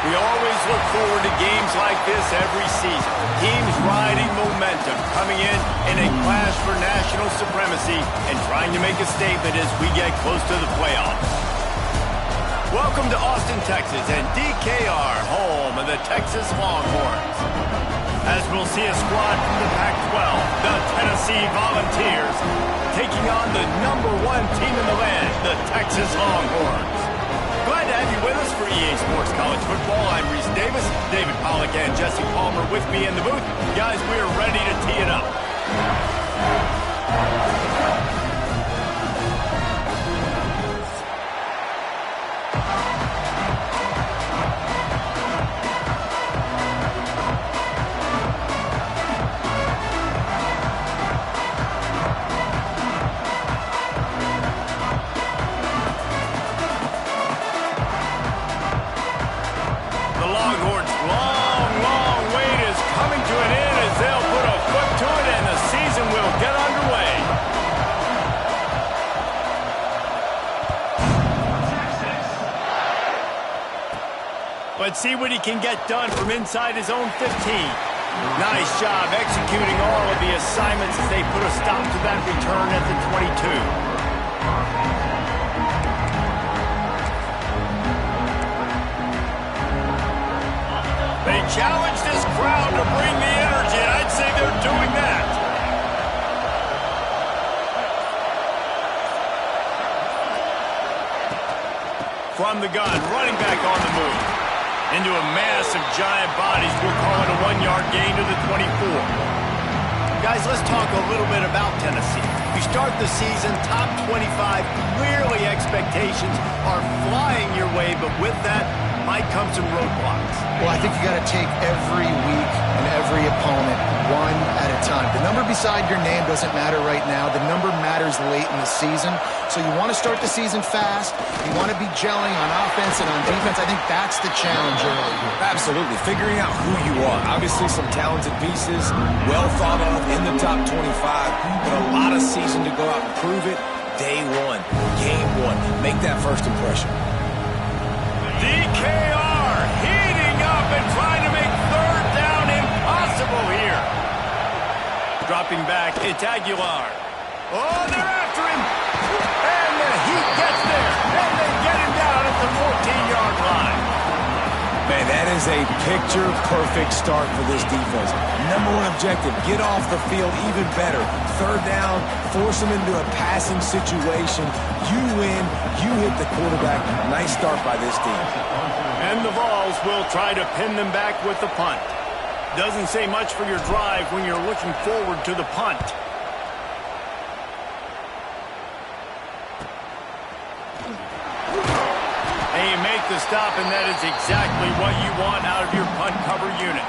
We always look forward to games like this every season. Teams riding momentum, coming in a clash for national supremacy and trying to make a statement as we get close to the playoffs. Welcome to Austin, Texas, and DKR, home of the Texas Longhorns. As we'll see a squad from the Pac-12, the Tennessee Volunteers, taking on the #1 team in the land, the Texas Longhorns. Glad to have you with us for EA Sports College Football. I'm Reese Davis, David Pollack, and Jesse Palmer with me in the booth. Guys, we are ready to tee it up. Let's see what he can get done from inside his own 15. Nice job executing all of the assignments as they put a stop to that return at the 22. They challenge this crowd to bring the energy, and I'd say they're doing that. From the gun, running back on the move. Into a mass of giant bodies, we'll call it a 1-yard gain to the 24. Guys, let's talk a little bit about Tennessee. You start the season top 25, clearly expectations are flying your way, but with that might come some roadblocks. Well, I think you got to take every week and every opponent one at a time. The number beside your name doesn't matter right now. The number matters late in the season. So you want to start the season fast. You want to be gelling on offense and on defense. I think that's the challenge early here. Absolutely. Figuring out who you are. Obviously some talented pieces, well thought of in the top 25, but a lot of season to go out and prove it. Day one, game one. Make that first impression. DKR heating up and trying to make third down impossible here. Dropping back, it's Aguilar. Oh, they're after him. And the heat gets there. And they get him down at the 14-yard line. Man, that is a picture-perfect start for this defense. #1 objective, get off the field even better. Third down, force them into a passing situation. You win, you hit the quarterback. Nice start by this team. And the Vols will try to pin them back with the punt. Doesn't say much for your drive when you're looking forward to the punt. And you make the stop, and that is exactly what you want out of your punt cover unit.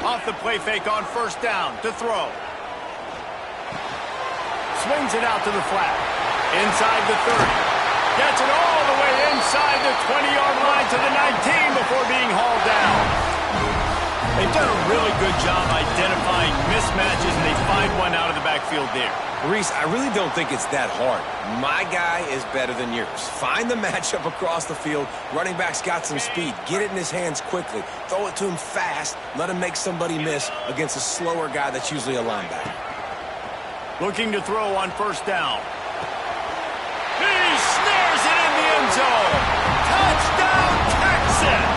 Off the play fake on first down to throw. Swings it out to the flat. Inside the 30. Gets it all the way inside the 20-yard line to the 19 before being hauled down. They've done a really good job identifying mismatches, and they find one out of the backfield there. Reese, I really don't think it's that hard. My guy is better than yours. Find the matchup across the field. Running back's got some speed. Get it in his hands quickly. Throw it to him fast. Let him make somebody miss against a slower guy that's usually a linebacker. Looking to throw on first down. He snares it in the end zone. Touchdown, Texas!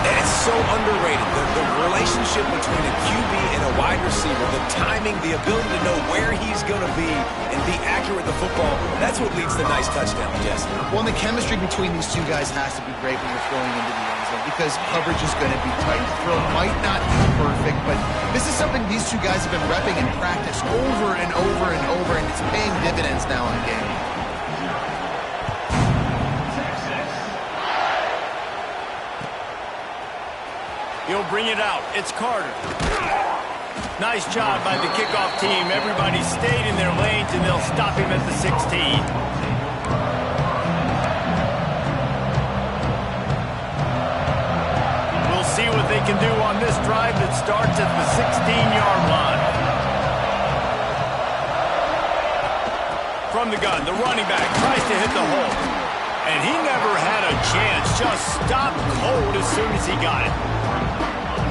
And it's so underrated. The relationship between a QB and a wide receiver, the timing, the ability to know where he's going to be and be accurate with the football, that's what leads to nice touchdowns, Jesse. Well, and the chemistry between these two guys has to be great when you're throwing into the end zone because coverage is going to be tight. The throw might not be perfect, but this is something these two guys have been repping in practice over and over and over, and it's paying dividends now in the game. He'll bring it out. It's Carter. Nice job by the kickoff team. Everybody stayed in their lanes, and they'll stop him at the 16. We'll see what they can do on this drive that starts at the 16-yard line. From the gun, the running back tries to hit the hole. And he never had a chance. Just stopped cold as soon as he got it.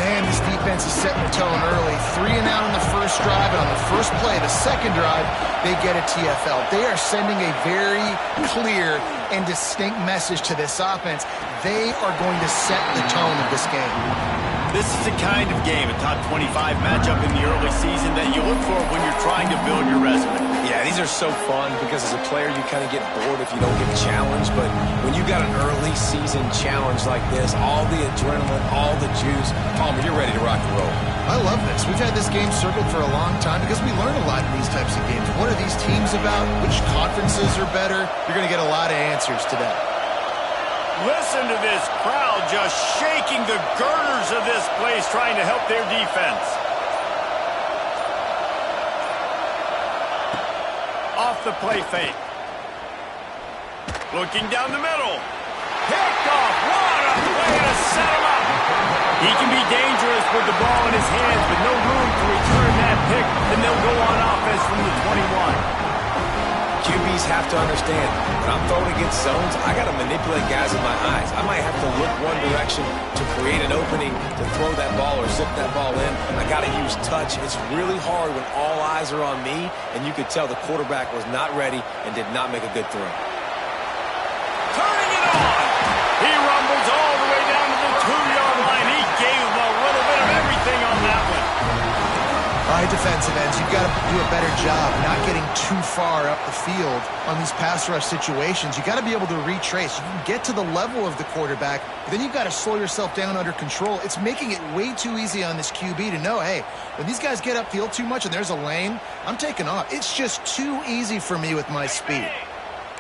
Man, this defense is setting the tone early. 3 and out on the first drive, and on the first play, the second drive, they get a TFL. They are sending a very clear and distinct message to this offense. They are going to set the tone of this game. This is the kind of game, a top 25 matchup in the early season that you look for when you're trying to build your resume. Yeah, these are so fun because as a player, you kind of get bored if you don't get challenged. But when you got an early season challenge like this, all the adrenaline, all the juice, Palmer, you're ready to rock and roll. I love this. We've had this game circled for a long time because we learn a lot in these types of games. What are these teams about? Which conferences are better? You're going to get a lot of answers today. Listen to this crowd just shaking the girders of this place trying to help their defense. Off the play fake. Looking down the middle. Picked off. What a way to set him up. He can be dangerous with the ball in his hands, but no room to return that pick, and they'll go on offense from the 21. QBs have to understand, when I'm throwing against zones, I got to manipulate guys with my eyes. I might have to look one direction to create an opening to throw that ball or zip that ball in. I got to use touch. It's really hard when all eyes are on me, and you could tell the quarterback was not ready and did not make a good throw. Turning it on. He rumbles all the way down to the 2-yard line. He gave him a little bit of everything on that one. All right, defensive ends, you've got to do a better job not getting too far up the field on these pass rush situations. You've got to be able to retrace. You can get to the level of the quarterback, but then you've got to slow yourself down under control. It's making it way too easy on this QB to know, hey, when these guys get upfield too much and there's a lane, I'm taking off. It's just too easy for me with my speed.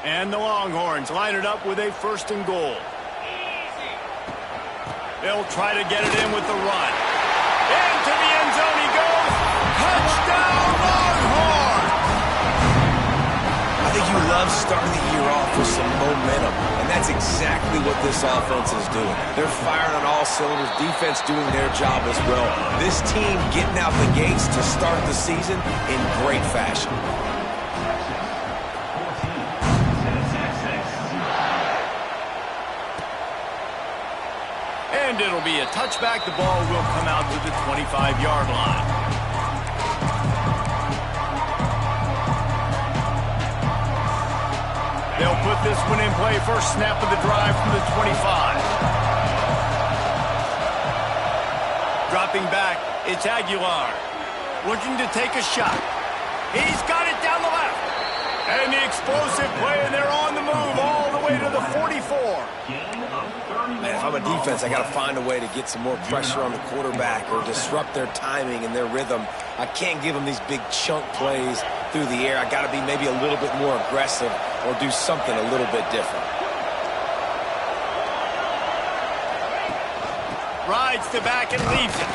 And the Longhorns line it up with a 1st and goal. They'll try to get it in with the run. Into the end zone he goes. Touchdown, Longhorn! I think you love starting the year off with some momentum, and that's exactly what this offense is doing. They're firing on all cylinders, defense doing their job as well. This team getting out the gates to start the season in great fashion. And it'll be a touchback. The ball will come out to the 25-yard line. They'll put this one in play. First snap of the drive from the 25. Dropping back, it's Aguilar. Looking to take a shot. He's got it down the left. And the explosive play, and they're on the move all the way to the 44. Man, if I'm a defense, I got to find a way to get some more pressure on the quarterback or disrupt their timing and their rhythm. I can't give them these big chunk plays through the air. I got to be maybe a little bit more aggressive or do something a little bit different. Rides to back and leaves it.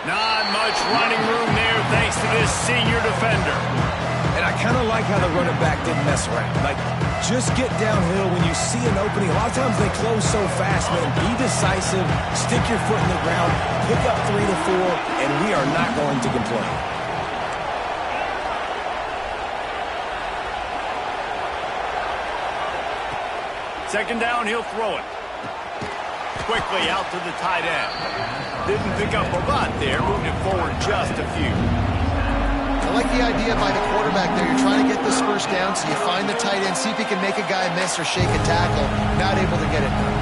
Not much running room there thanks to this senior defender. And I kind of like how the running back didn't mess around. Like, just get downhill when you see an opening. A lot of times they close so fast, man. Be decisive, stick your foot in the ground, pick up 3 to 4, and we are not going to complain. Second down, he'll throw it. Quickly out to the tight end. Didn't pick up a lot there, moved it forward just a few. I like the idea by the quarterback there. You're trying to get this first down, so you find the tight end, see if he can make a guy miss or shake a tackle. Not able to get it done.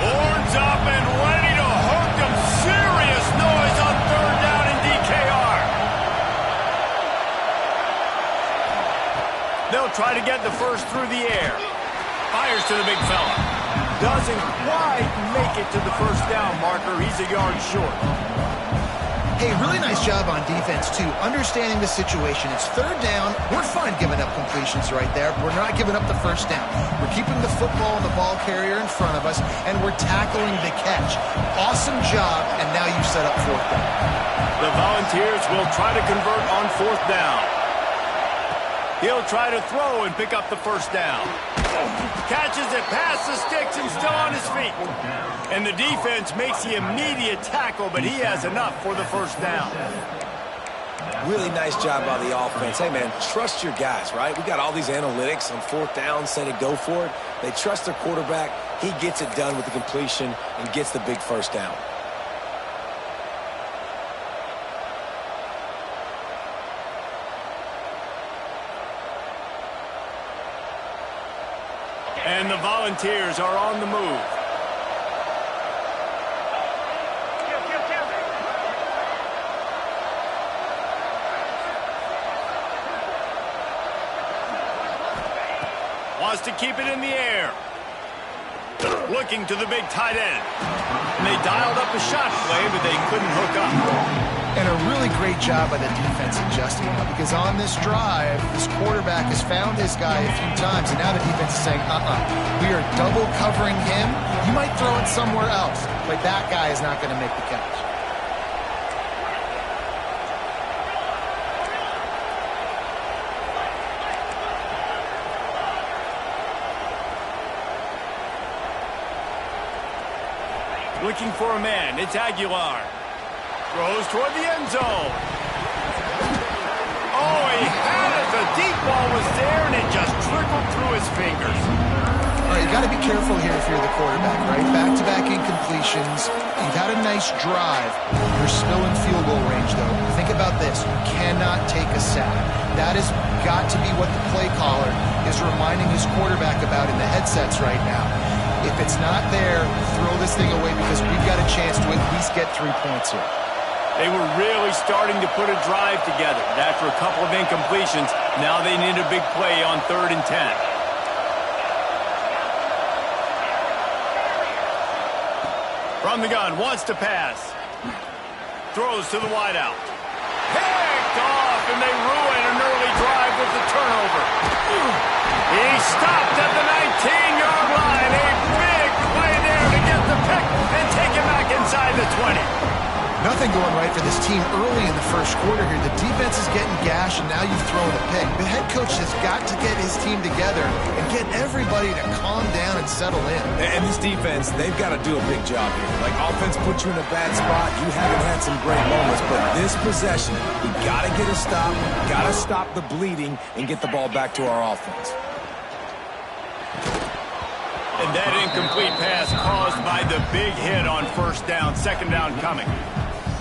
Horns up and ready to hook them. Serious noise on 3rd down in DKR. They'll try to get the first through the air. Fires to the big fella. Doesn't quite make it to the first down marker. He's a yard short. Hey, really nice job on defense, too. Understanding the situation. It's third down. We're fine giving up completions right there. We're not giving up the first down. We're keeping the football and the ball carrier in front of us, and we're tackling the catch. Awesome job, and now you've set up fourth down. The Volunteers will try to convert on fourth down. He'll try to throw and pick up the first down. Catches it past the sticks and still on his feet. And the defense makes the immediate tackle, but he has enough for the first down. Really nice job by the offense. Hey, man, trust your guys, right? We got all these analytics on fourth down, say to go for it. They trust their quarterback. He gets it done with the completion and gets the big first down. And the Volunteers are on the move. Wants to keep it in the air. Looking to the big tight end. And they dialed up a shot play, but they couldn't hook up. And a really great job by the defense adjusting now, because on this drive, this quarterback has found his guy a few times, and now the defense is saying, we are double covering him. You might throw it somewhere else, but that guy is not going to make the catch. Looking for a man. It's Aguilar. Throws toward the end zone. Oh, he had it. The deep ball was there, and it just trickled through his fingers. All right, you got to be careful here if you're the quarterback, right? Back-to-back incompletions. You've had a nice drive. You're still in field goal range, though. Think about this. You cannot take a sack. That has got to be what the play caller is reminding his quarterback about in the headsets right now. If it's not there, throw this thing away, because we've got a chance to at least get 3 points here. They were really starting to put a drive together. And after a couple of incompletions, now they need a big play on 3rd and 10. From the gun, wants to pass. Throws to the wideout. Picked off, and they ruin an early drive with the turnover. He stopped at the 19-yard line. A big play there to get the pick and take it back inside the 20. Nothing going right for this team early in the first quarter here. The defense is getting gashed, and now you've thrown a pick. The head coach has got to get his team together and get everybody to calm down and settle in. And this defense, they've got to do a big job here. Like, offense put you in a bad spot. You haven't had some great moments, but this possession, we got to get a stop, got to stop the bleeding, and get the ball back to our offense. And that incomplete pass caused by the big hit on first down, second down coming.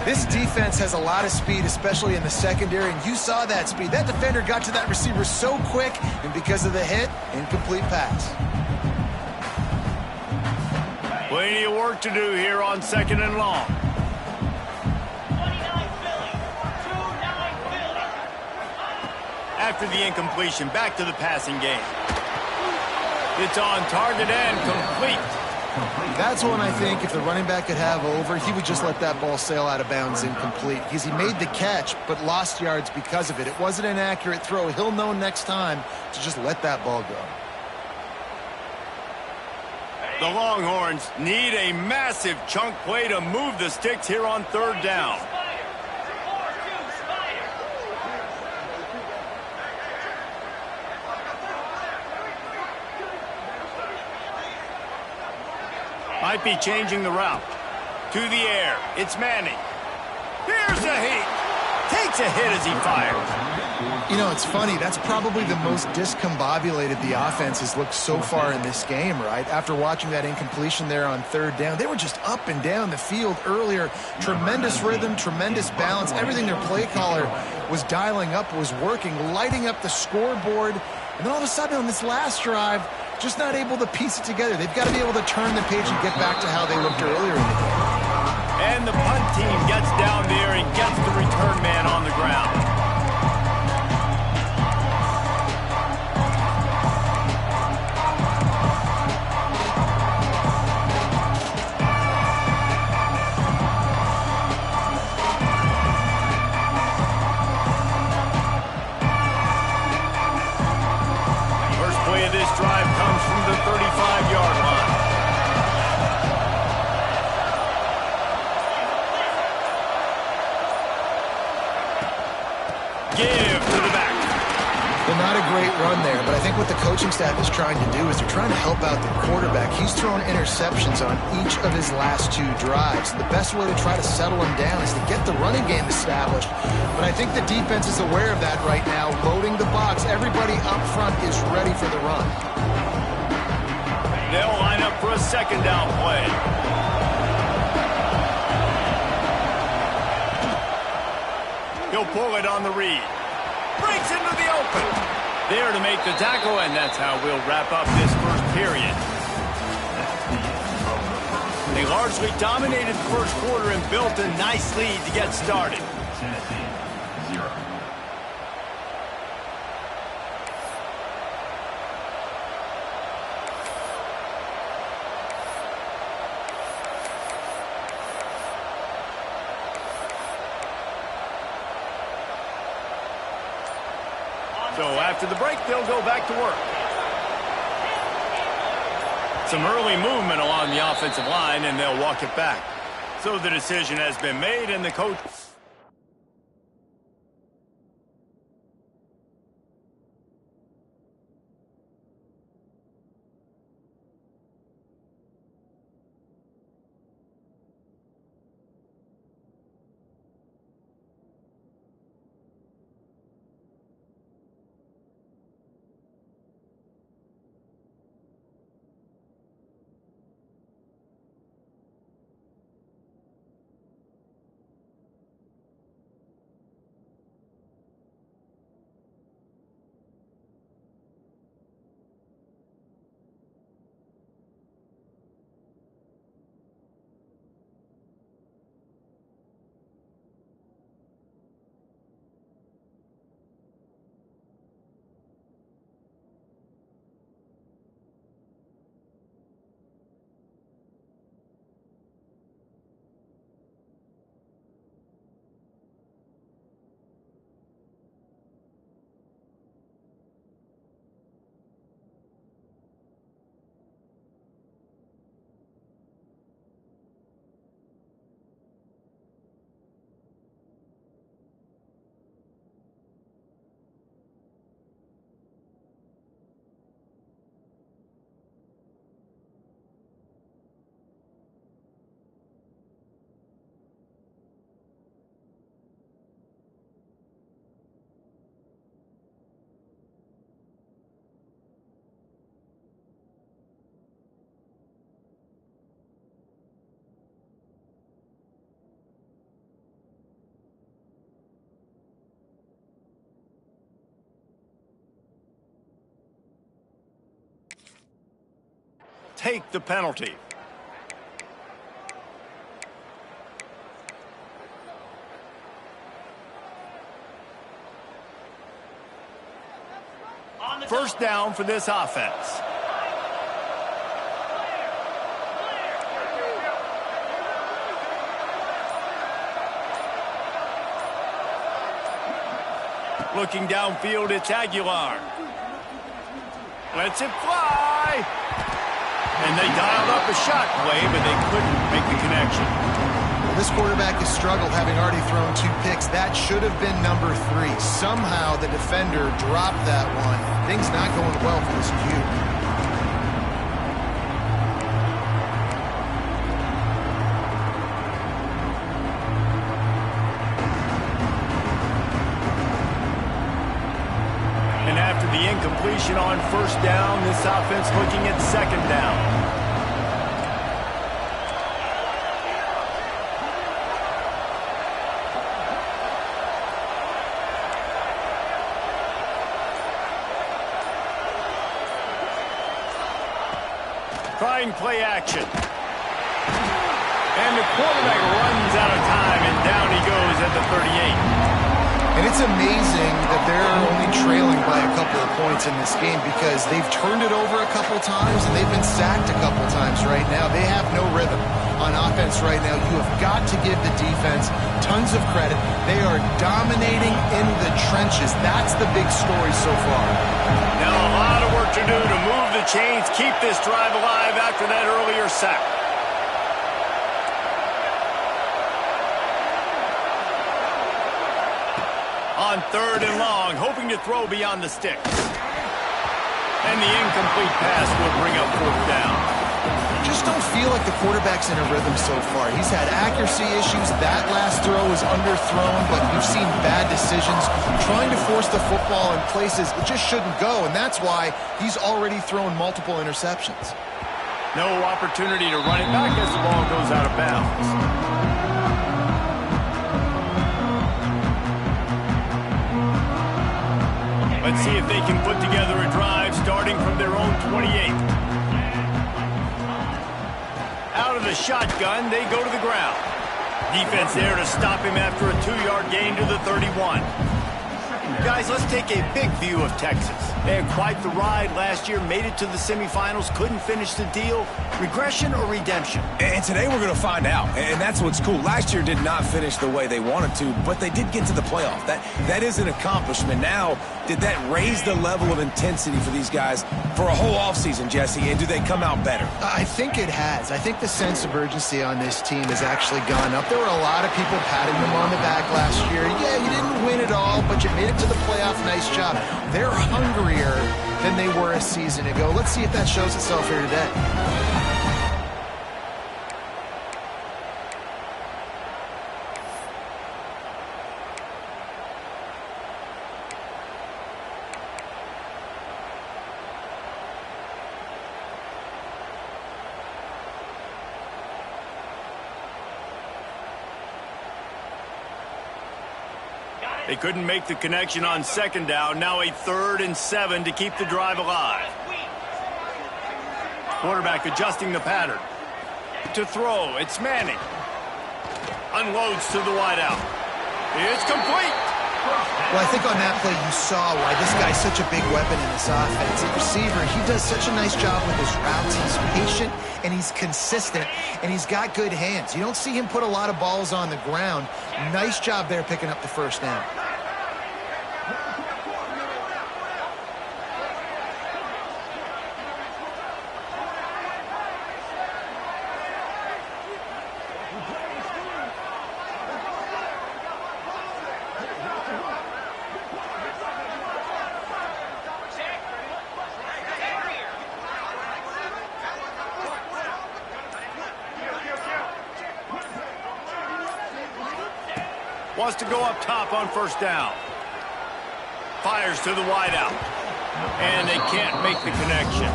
This defense has a lot of speed, especially in the secondary, and you saw that speed. That defender got to that receiver so quick, and because of the hit, incomplete pass. Plenty of work to do here on 2nd and long. After the incompletion, back to the passing game. It's on target and complete. That's one I think if the running back could have over, he would just let that ball sail out of bounds incomplete, because he made the catch but lost yards because of it. It wasn't an accurate throw. He'll know next time to just let that ball go. The Longhorns need a massive chunk play to move the sticks here on 3rd down. Might be changing the route. To the air. It's Manning. Here's a heat. Takes a hit as he fires. You know, it's funny. That's probably the most discombobulated the offense has looked so far in this game, right? After watching that incompletion there on 3rd down, they were just up and down the field earlier. Tremendous rhythm, tremendous balance. Everything their play caller was dialing up was working, lighting up the scoreboard. And then all of a sudden on this last drive, just not able to piece it together. They've got to be able to turn the page and get back to how they looked earlier in the game. And the punt team gets down there and gets the return man on the ground. Give to the back. Well, not a great run there, but I think what the coaching staff is trying to do is they're trying to help out the quarterback. He's thrown interceptions on each of his last 2 drives. The best way to try to settle him down is to get the running game established. But I think the defense is aware of that right now, loading the box. Everybody up front is ready for the run. They'll line up for a second down play. He'll pull it on the read. Breaks into the open. There to make the tackle, and that's how we'll wrap up this first period. They largely dominated the first quarter and built a nice lead to get started. Tennessee, 0. So after the break, they'll go back to work. Some early movement along the offensive line, and they'll walk it back. So the decision has been made, and the coach... take the penalty. First down for this offense. Looking downfield, it's Aguilar. Lets it fly. And they dialed up a shot play, but they couldn't make the connection. Well, this quarterback has struggled, having already thrown 2 picks. That should have been number 3. Somehow the defender dropped that one. Things not going well for this Q. Incompletion on first down. This offense looking at second down. Trying play action. And the quarterback runs out of time, and down he goes at the 38. And it's amazing that they're only trailing by a couple of points in this game because they've turned it over a couple times and they've been sacked a couple times right now. They have no rhythm on offense right now. You have got to give the defense tons of credit. They are dominating in the trenches. That's the big story so far. Now a lot of work to do to move the chains, keep this drive alive after that earlier sack. On on 3rd and long, hoping to throw beyond the sticks. And the incomplete pass will bring up 4th down. Just don't feel like the quarterback's in a rhythm so far. He's had accuracy issues. That last throw was underthrown, but we've seen bad decisions. Trying to force the football in places it just shouldn't go, and that's why he's already thrown multiple interceptions. No opportunity to run it back as the ball goes out of bounds. Let's see if they can put together a drive starting from their own 28. Out of the shotgun, they go to the ground. Defense there to stop him after a 2-yard gain to the 31. Guys, let's take a big view of Texas. They had quite the ride last year, made it to the semifinals, couldn't finish the deal. Regression or redemption? And today we're going to find out, and that's what's cool. Last year did not finish the way they wanted to, but they did get to the playoff. That is an accomplishment. Now, did that raise the level of intensity for these guys for a whole offseason, Jesse, and do they come out better? I think it has. I think the sense of urgency on this team has actually gone up. There were a lot of people patting them on the back last year. Yeah, you didn't win it all, but you made it to the playoff. Nice job. They're hungrier than they were a season ago. Let's see if that shows itself here today. They couldn't make the connection on 2nd down. Now a 3rd and 7 to keep the drive alive. Quarterback adjusting the pattern. To throw, it's Manning. Unloads to the wideout. It's complete. Well, I think on that play you saw why this guy's such a big weapon in this offense. At receiver, he does such a nice job with his routes. He's patient, and he's consistent, and he's got good hands. You don't see him put a lot of balls on the ground. Nice job there picking up the 1st down. Wants to go up top on 1st down. Fires to the wideout. And they can't make the connection.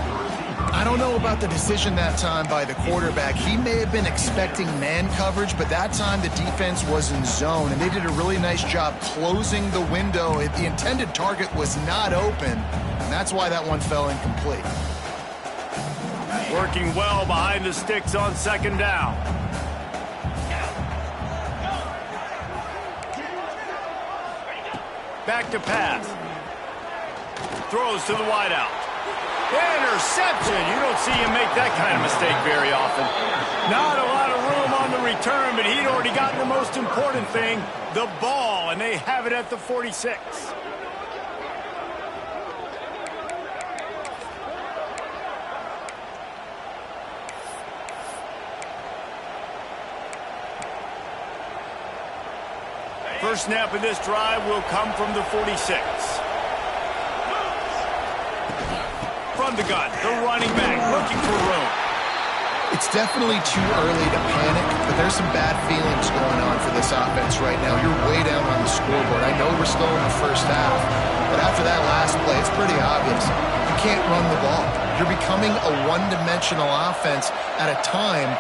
I don't know about the decision that time by the quarterback. He may have been expecting man coverage, but that time the defense was in zone, and they did a really nice job closing the window. The intended target was not open, and that's why that one fell incomplete. Working well behind the sticks on 2nd down. Back to pass. Throws to the wideout. Interception. You don't see him make that kind of mistake very often. Not a lot of room on the return, but he'd already gotten the most important thing, the ball, and they have it at the 46. First snap of this drive will come from the 46. From the gun, the running back looking for room. It's definitely too early to panic, but there's some bad feelings going on for this offense right now. You're way down on the scoreboard. I know we're still in the 1st half, but after that last play, it's pretty obvious. You can't run the ball. You're becoming a one-dimensional offense at a time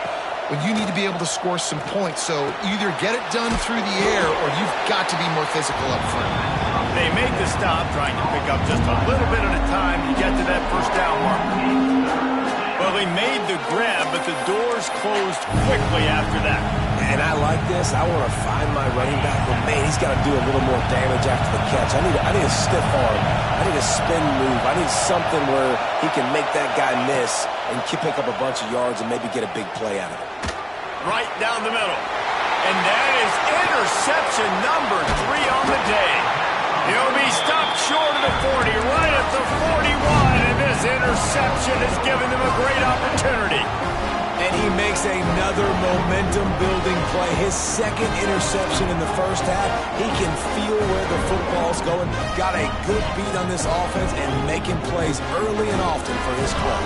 when you need to be able to score some points. So either get it done through the air or you've got to be more physical up front. They make the stop, trying to pick up just a little bit at a time to get to that 1st down mark. Well, they made the grab, but the doors closed quickly after that. And I like this. I want to find my running back, but man, he's got to do a little more damage after the catch. I need a stiff arm. I need a spin move. I need something where he can make that guy miss and pick up a bunch of yards and maybe get a big play out of it. Right down the middle. And that is interception number 3 on the day. He'll be stopped short of the 40, right at the 41, and this interception has given them a great opportunity. And he makes another momentum-building play. His second interception in the first half. He can feel where the football's going. Got a good beat on this offense and making plays early and often for his club.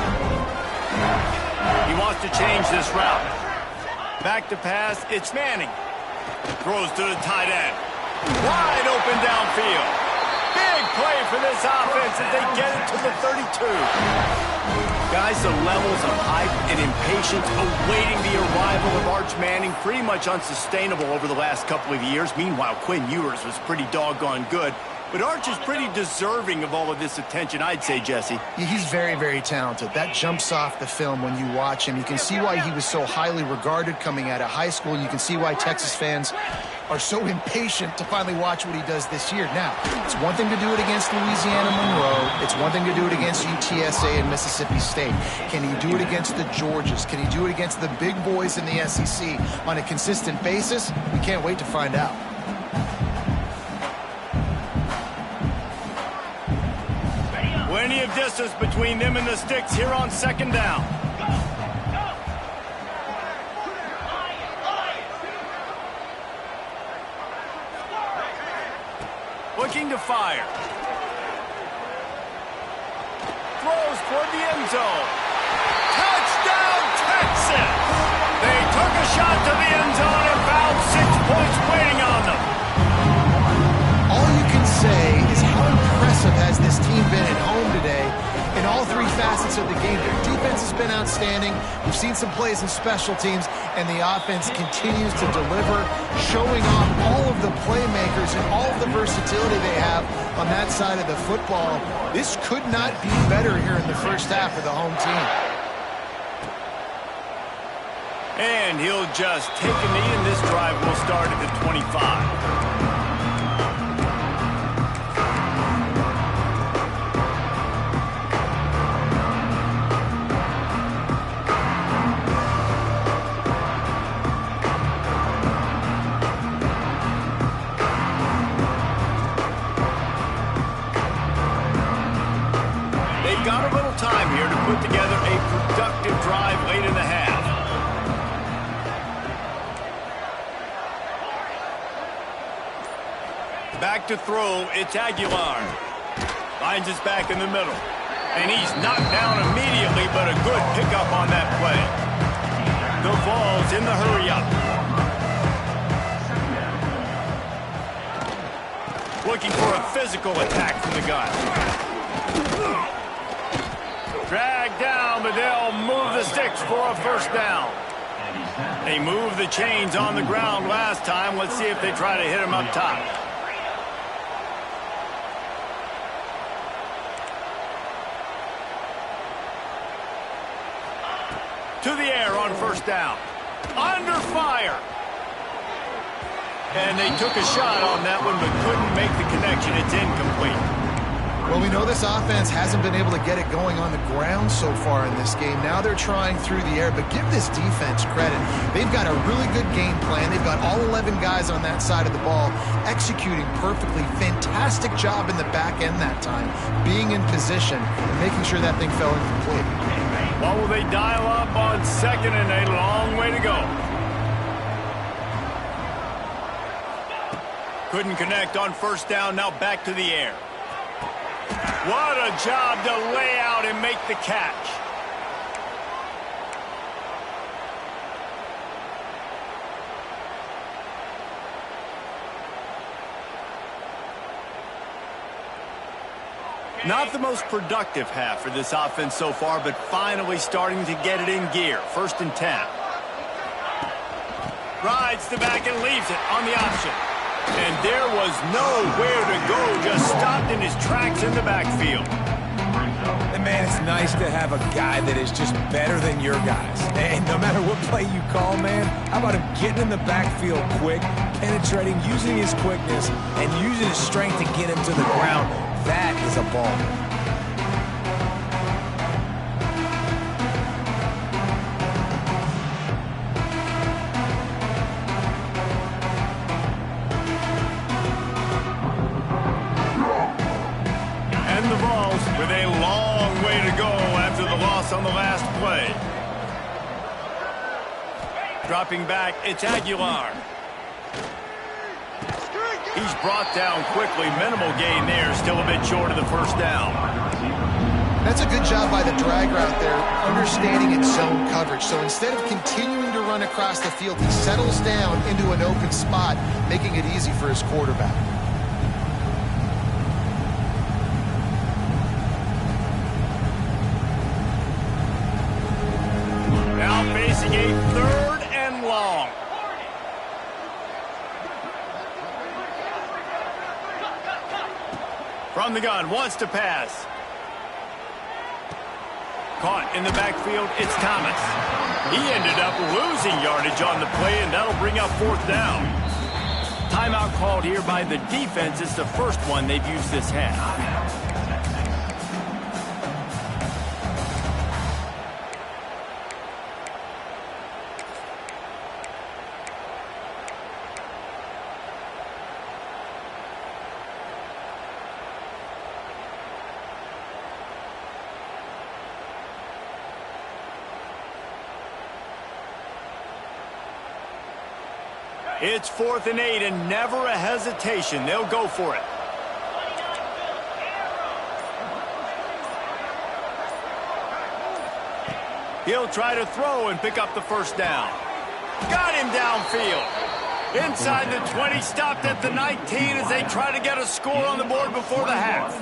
He wants to change this route. Back to pass, it's Manning. Throws to the tight end. Wide open downfield. Big play for this offense as they get it to the 32. Guys, the levels of hype and impatience awaiting the arrival of Arch Manning pretty much unsustainable over the last couple of years. Meanwhile, Quinn Ewers was pretty doggone good. But Arch is pretty deserving of all of this attention, I'd say, Jesse. He's very, very talented. That jumps off the film when you watch him. You can see why he was so highly regarded coming out of high school. You can see why Texas fans are so impatient to finally watch what he does this year. Now, it's one thing to do it against Louisiana Monroe. It's one thing to do it against UTSA and Mississippi State. Can he do it against the Georgias? Can he do it against the big boys in the SEC on a consistent basis? We can't wait to find out. Plenty of distance between them and the sticks here on second down. Looking to fire. Throws toward the end zone. Touchdown, Texas! They took a shot to the end zone and found 6 points waiting on them. All you can say is how impressive has this team been at home today in all three facets of the game. Their defense has been outstanding. We've seen some plays in special teams, and the offense continues to deliver, showing off all of the playmakers and all of the versatility they have on that side of the football. This could not be better here in the first half of the home team. And he'll just take a knee, and this drive will start at the 25. Got a little time here to put together a productive drive late in the half. Back to throw, it's Aguilar. Finds his back in the middle. And he's knocked down immediately, but a good pickup on that play. The ball's in the hurry-up. Looking for a physical attack from the gun. Dragged down, but they'll move the sticks for a first down. They moved the chains on the ground last time. Let's see if they try to hit him up top. To the air on first down. Under fire. And they took a shot on that one, but couldn't make the connection. It's incomplete. Well, we know this offense hasn't been able to get it going on the ground so far in this game. Now they're trying through the air, but give this defense credit. They've got a really good game plan. They've got all 11 guys on that side of the ball executing perfectly. Fantastic job in the back end that time, being in position and making sure that thing fell incomplete. What will they dial up on second and a long way to go? Couldn't connect on first down, now back to the air. What a job to lay out and make the catch. Not the most productive half for this offense so far, but finally starting to get it in gear. 1st and 10. Rides the back and leaves it on the option. And there was nowhere to go, just stopped in his tracks in the backfield. And man, it's nice to have a guy that is just better than your guys. And no matter what play you call, man, how about him getting in the backfield quick, penetrating, using his quickness, and using his strength to get him to the ground. That is a ball. With a long way to go after the loss on the last play. Dropping back, it's Aguilar. He's brought down quickly. Minimal gain there. Still a bit short of the first down. That's a good job by the drag route there, understanding its zone coverage. So instead of continuing to run across the field, he settles down into an open spot, making it easy for his quarterback. Now facing a 3rd and long. From the gun, wants to pass. Caught in the backfield, it's Thomas. He ended up losing yardage on the play, and that'll bring up 4th down. Timeout called here by the defense. It's the first one they've used this half. It's 4th and 8, and never a hesitation. They'll go for it. He'll try to throw and pick up the first down. Got him downfield. Inside the 20, stopped at the 19 as they try to get a score on the board before the half.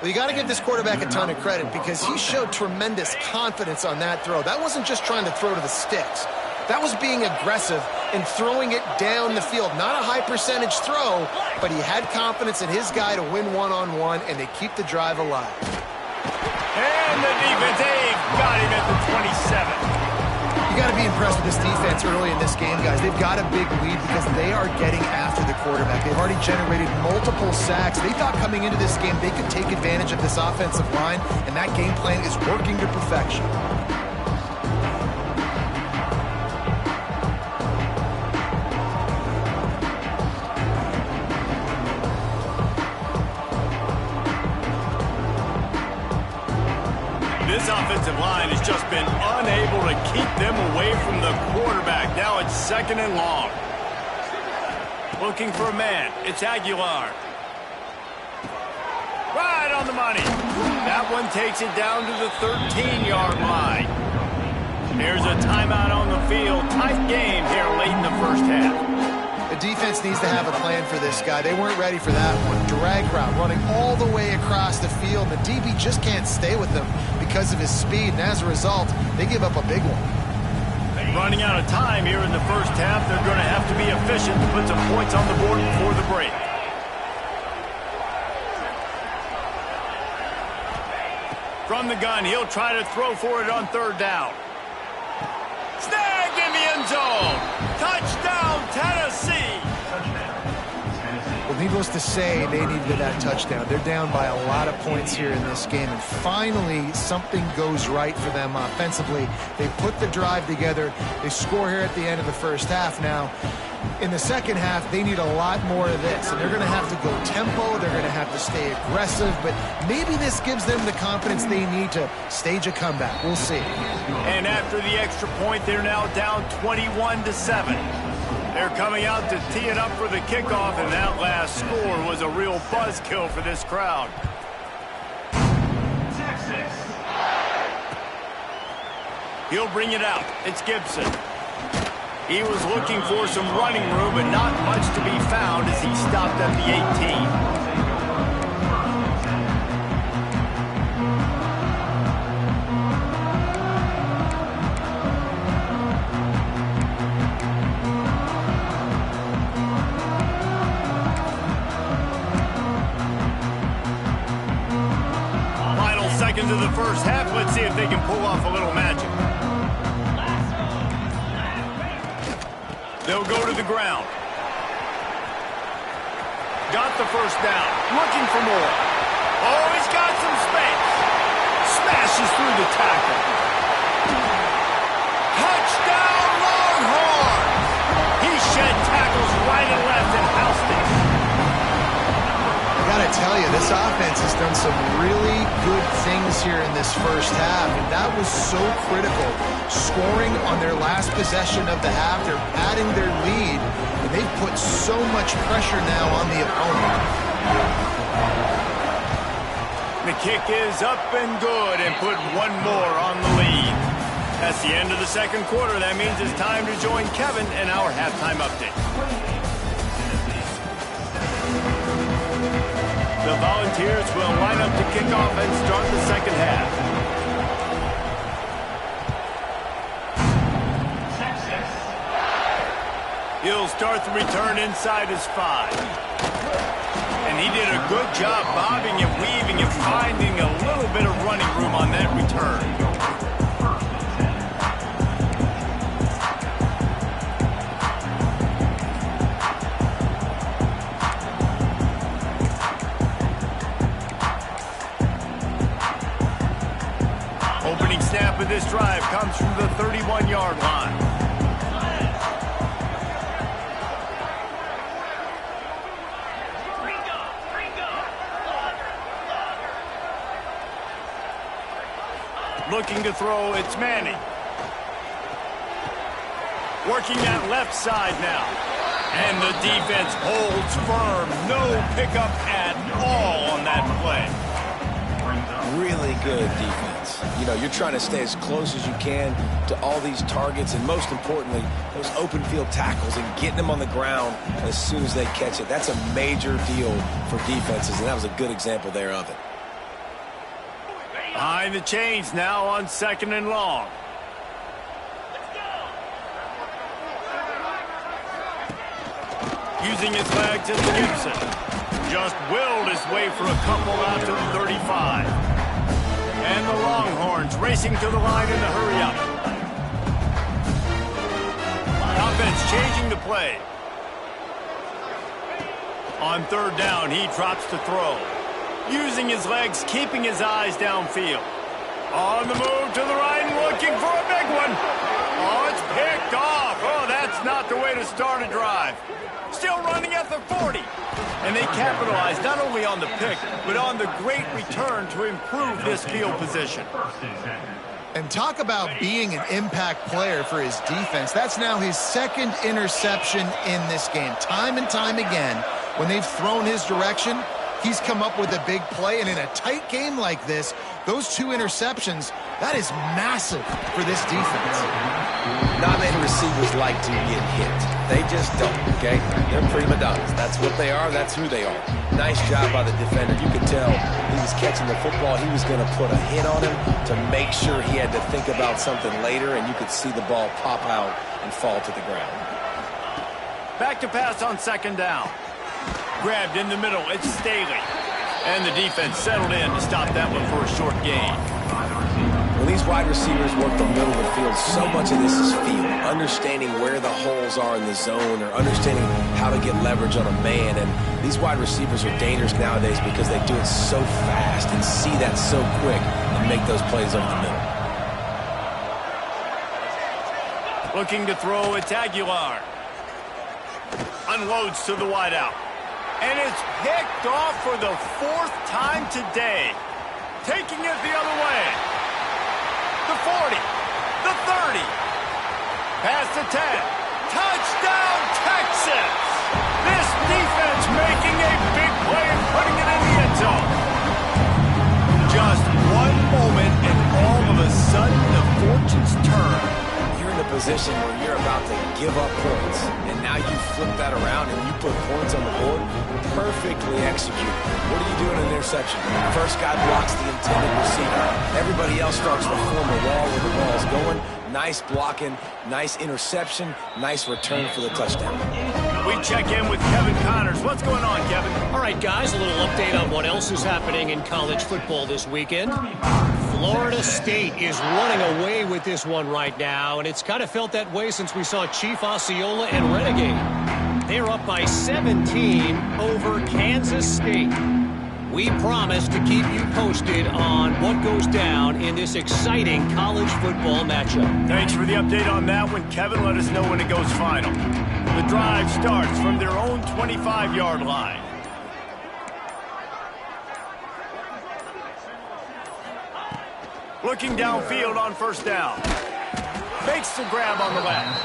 Well, you got to give this quarterback a ton of credit because he showed tremendous confidence on that throw. That wasn't just trying to throw to the sticks. That was being aggressive and throwing it down the field. Not a high percentage throw, but he had confidence in his guy to win one-on-one, and they keep the drive alive. And the defense, they've got him at the 27. You got to be impressed with this defense early in this game, guys. They've got a big lead because they are getting after the quarterback. They've already generated multiple sacks. They thought coming into this game they could take advantage of this offensive line, and that game plan is working to perfection. This offensive line has just been unable to keep them away from the quarterback. Now it's 2nd and long. Looking for a man. It's Aguilar. Right on the money. That one takes it down to the 13-yard line. There's a timeout on the field. Tight game here late in the first half. The defense needs to have a plan for this guy. They weren't ready for that one. Drag route running all the way across the field. The DB just can't stay with them because of his speed, and as a result, they give up a big one. Running out of time here in the first half. They're going to have to be efficient to put some points on the board before the break. From the gun, he'll try to throw for it on 3rd down. Snagged in the end zone. Touchdown, Tennessee. Well, needless to say, they needed that touchdown. They're down by a lot of points here in this game, and finally something goes right for them offensively. They put the drive together. They score here at the end of the first half. Now, in the second half, they need a lot more of this, and they're going to have to go tempo. They're going to have to stay aggressive, but maybe this gives them the confidence they need to stage a comeback. We'll see. And after the extra point, they're now down 21-7. They're coming out to tee it up for the kickoff, and that last score was a real buzzkill for this crowd. He'll bring it out. It's Gibson. He was looking for some running room, but not much to be found as he stopped at the 18. Seconds of the first half. Let's see if they can pull off a little magic. They'll go to the ground. Got the first down. Looking for more. Oh, he's got some space. Smashes through the tackle. Touchdown, Longhorns! He shed tackles right and left and housed it. Got to tell you, this offense has done some really good things here in this first half, and that was so critical. Scoring on their last possession of the half, they're adding their lead, and they've put so much pressure now on the opponent. The kick is up and good and put one more on the lead. That's the end of the second quarter. That means it's time to join Kevin in our halftime update. The Volunteers will line up to kick off and start the second half. He'll start the return inside his 5. And he did a good job bobbing and weaving and finding a little bit of running room on that return. Opening snap of this drive comes from the 31-yard line. Looking to throw, it's Manning. Working that left side now. And the defense holds firm. No pickup at all on that play. Really good defense. You know, you're trying to stay as close as you can to all these targets, and most importantly, those open field tackles and getting them on the ground as soon as they catch it. That's a major deal for defenses, and that was a good example there of it. Behind the chains now on 2nd and long. Using his legs as Gibson. Just willed his way for a couple out to the 35. And the Longhorns racing to the line in the hurry-up. Offense changing the play. On 3rd down, he drops to throw. Using his legs, keeping his eyes downfield. On the move to the right, looking for a big one. Oh, it's picked off. Oh, that's not the way to start a drive. Still running at the 40. And they capitalize not only on the pick, but on the great return to improve this field position. And talk about being an impact player for his defense. That's now his 2nd interception in this game. Time and time again, when they've thrown his direction, he's come up with a big play. And in a tight game like this, those 2 interceptions, that is massive for this defense. Not many receivers like to get hit. They just don't, okay? They're prima donnas. That's what they are. That's who they are. Nice job by the defender. You could tell he was catching the football. He was going to put a hit on him to make sure he had to think about something later, and you could see the ball pop out and fall to the ground. Back to pass on 2nd down. Grabbed in the middle. It's Staley. And the defense settled in to stop that one for a short gain. When these wide receivers work the middle of the field, so much of this is feel. Understanding where the holes are in the zone or understanding how to get leverage on a man. And these wide receivers are dangerous nowadays because they do it so fast and see that so quick and make those plays over the middle. Looking to throw, it's Aguilar. Unloads to the wideout. And it's picked off for the 4th time today. Taking it the other way. The 40. The 30. Past the 10. Touchdown, Texas! This defense making a big play and putting it in the end zone. Just one moment and all of a sudden the fortunes turn. You're in a position where you're about to give up points, and now you flip that around and you put points on the board. Perfectly executed. What do you do in an interception? First guy blocks the intended receiver. Everybody else starts to form a wall where the ball's going. Nice blocking, nice interception, nice return for the touchdown. We check in with Kevin Connors. What's going on, Kevin? All right, guys, a little update on what else is happening in college football this weekend. Florida State is running away with this one right now, and it's kind of felt that way since we saw Chief Osceola and Renegade. They're up by 17 over Kansas State. We promise to keep you posted on what goes down in this exciting college football matchup. Thanks for the update on that one, Kevin. Let us know when it goes final. The drive starts from their own 25-yard line. Looking downfield on first down. Makes the grab on the left.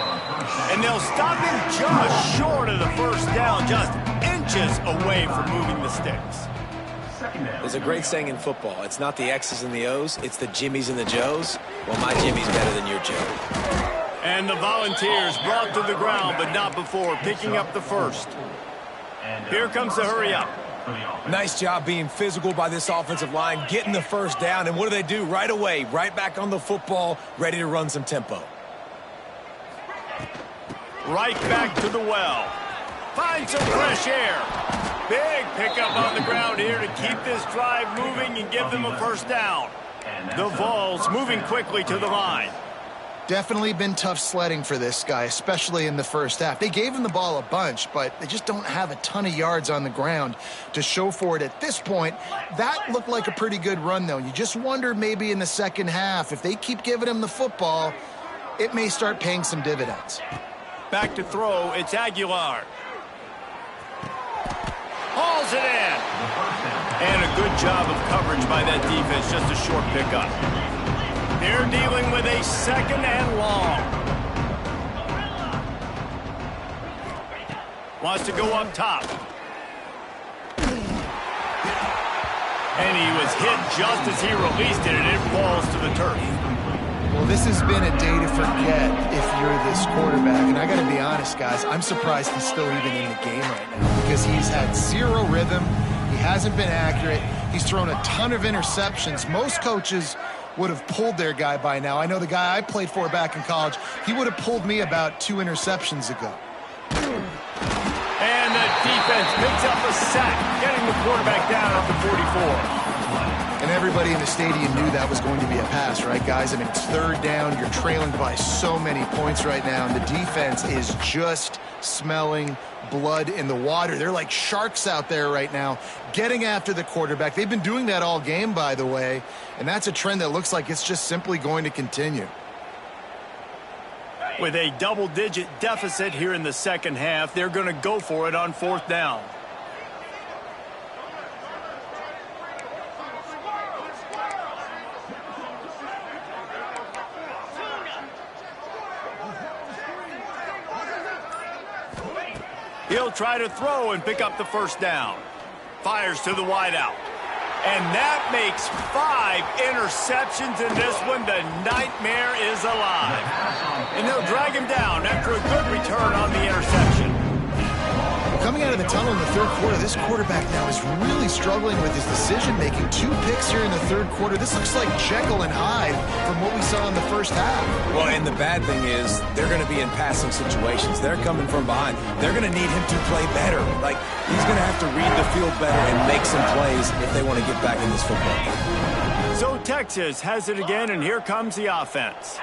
And they'll stop him just short of the first down, just inches away from moving the sticks. There's a great saying in football. It's not the X's and the O's, it's the Jimmies and the Joes. Well, my Jimmy's better than your Joe. And the Volunteers brought to the ground, but not before picking up the first. Here comes the hurry up. Nice job being physical by this offensive line, getting the first down. And what do? Right away, right back on the football, ready to run some tempo. Right back to the well. Find some fresh air. Big pickup on the ground here to keep this drive moving and give them a first down. The Vols moving quickly to the line. Definitely been tough sledding for this guy, especially in the first half. They gave him the ball a bunch, but they just don't have a ton of yards on the ground to show for it at this point. That looked like a pretty good run, though. You just wonder maybe in the second half, if they keep giving him the football, it may start paying some dividends. Back to throw, it's Aguilar. Hauls it in. And a good job of coverage by that defense, just a short pickup. They're dealing with a second and long. Wants to go up top. And he was hit just as he released it, and it falls to the turf. Well, this has been a day to forget if you're this quarterback. And I got to be honest, guys, I'm surprised he's still even in the game right now because he's had zero rhythm. He hasn't been accurate. He's thrown a ton of interceptions. Most coaches would have pulled their guy by now. I know the guy I played for back in college, he would have pulled me about 2 interceptions ago. And the defense picks up a sack, getting the quarterback down at the 44. And everybody in the stadium knew that was going to be a pass, right, guys? I mean, it's third down. You're trailing by so many points right now, and the defense is just smelling blood in the water. They're like sharks out there right now, getting after the quarterback. They've been doing that all game, by the way, and that's a trend that looks like it's just simply going to continue. With a double-digit deficit here in the second half, they're going to go for it on fourth down. He'll try to throw and pick up the first down. Fires to the wideout. And that makes 5 interceptions in this one. The nightmare is alive. And they'll drag him down after a good return on the interception. Coming out of the tunnel in the third quarter, this quarterback now is really struggling with his decision-making. 2 picks here in the third quarter. This looks like Jekyll and Hyde from what we saw in the first half. Well, and the bad thing is they're going to be in passing situations. They're coming from behind. They're going to need him to play better. Like, he's going to have to read the field better and make some plays if they want to get back in this football game. So Texas has it again, and here comes the offense.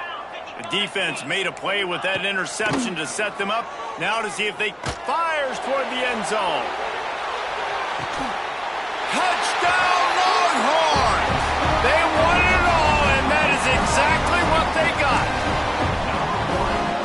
The defense made a play with that interception to set them up. Now to see if they fires toward the end zone. Touchdown, Longhorns! They won it all, and that is exactly what they got.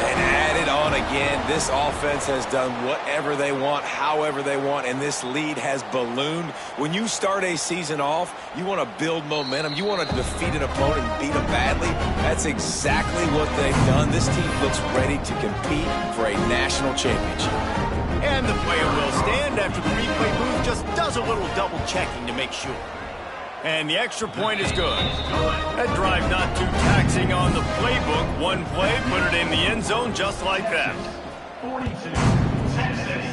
And add it on again. This offense has done whatever they want, however they want, and this lead has ballooned. When you start a season off, you want to build momentum. You want to defeat an opponent and beat them badly. That's exactly what they've done. This team looks ready to compete for a national championship. And the player will stand after the replay booth just does a little double checking to make sure. And the extra point is good. That drive not too taxing on the playbook. One play, put it in the end zone just like that. 42, Texas.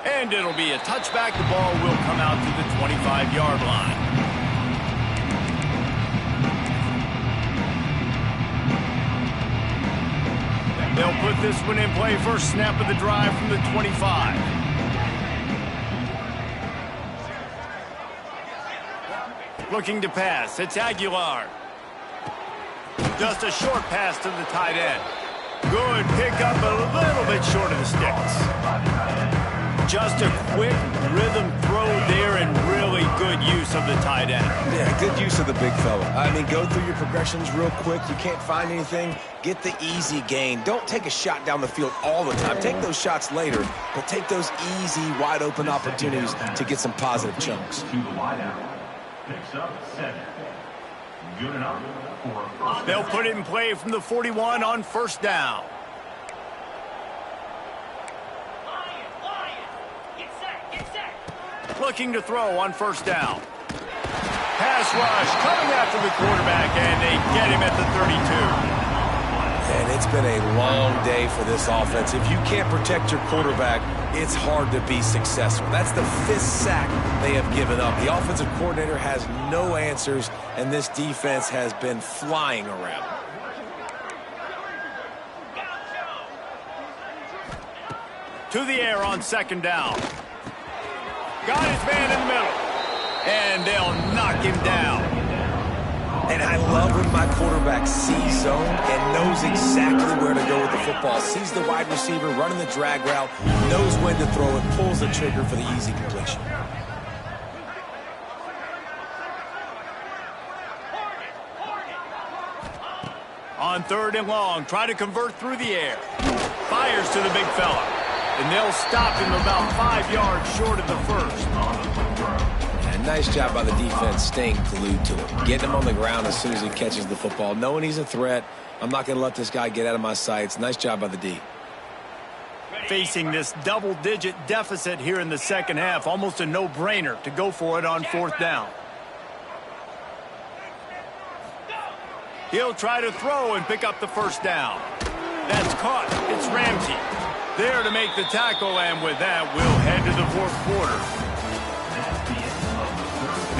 And it'll be a touchback. The ball will come out to the 25-yard line. They'll put this one in play. First snap of the drive from the 25. Looking to pass. It's Aguilar. Just a short pass to the tight end. Good pickup, a little bit short of the sticks. Just a quick rhythm throw there and really good use of the tight end. Yeah, good use of the big fella. I mean, go through your progressions real quick. You can't find anything, get the easy gain. Don't take a shot down the field all the time. Take those shots later, but take those easy, wide-open opportunities to get some positive chunks. To the wideout. Picks up 7. Good enough for a first They'll down. put it in play from the 41 on first down. Looking to throw on first down. Pass rush coming after the quarterback, and they get him at the 32. And it's been a long day for this offense. If you can't protect your quarterback, it's hard to be successful. That's the 5th sack they have given up. The offensive coordinator has no answers, and this defense has been flying around. To the air on second down. Got his man in the middle. And they'll knock him down. And I love when my quarterback sees zone and knows exactly where to go with the football. Sees the wide receiver running the drag route, knows when to throw it, pulls the trigger for the easy completion. On third and long, try to convert through the air. Fires to the big fella. And they'll stop him about 5 yards short of the first. And nice job by the defense staying glued to him. Getting him on the ground as soon as he catches the football. Knowing he's a threat, I'm not going to let this guy get out of my sights. Nice job by the D. Facing this double-digit deficit here in the second half, almost a no-brainer to go for it on fourth down. He'll try to throw and pick up the first down. That's caught. It's Ramsey. There to make the tackle, and with that, we'll head to the fourth quarter.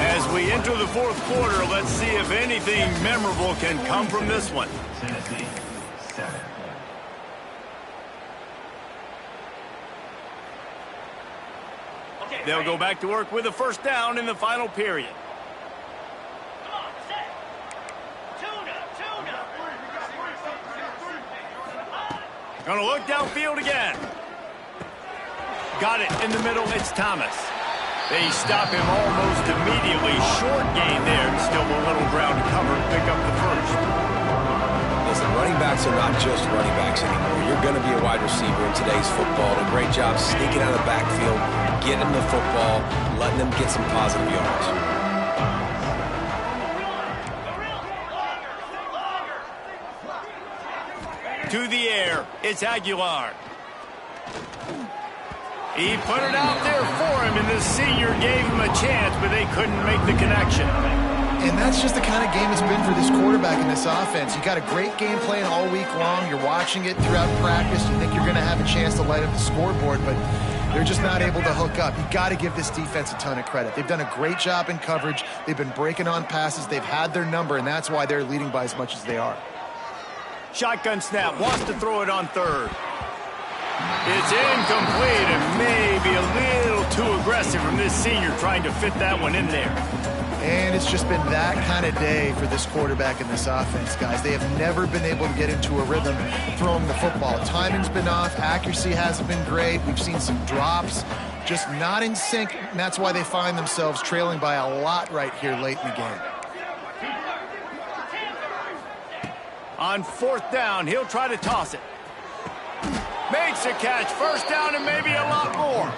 As we enter the fourth quarter, let's see if anything memorable can come from this one. They'll go back to work with a first down in the final period. Gonna look downfield again. Got it in the middle. It's Thomas. They stop him almost immediately. Short gain there. Still a little ground to cover. Pick up the first. Listen, running backs are not just running backs anymore. You're going to be a wide receiver in today's football. A great job sneaking out of the backfield, getting them the football, letting them get some positive yards. To the air, it's Aguilar. He put it out there for him, and the senior gave him a chance, but they couldn't make the connection. And that's just the kind of game it's been for this quarterback in this offense. You got a great game plan all week long. You're watching it throughout practice. You think you're going to have a chance to light up the scoreboard, but they're just not able to hook up. You got to give this defense a ton of credit. They've done a great job in coverage. They've been breaking on passes. They've had their number, and that's why they're leading by as much as they are. Shotgun snap, wants to throw it on third. It's incomplete and maybe a little too aggressive from this senior trying to fit that one in there. And it's just been that kind of day for this quarterback in this offense, guys. They have never been able to get into a rhythm throwing the football. Timing's been off. Accuracy hasn't been great. We've seen some drops, just not in sync. And that's why they find themselves trailing by a lot right here late in the game. On fourth down, he'll try to toss it. Makes a catch. First down and maybe a lot more.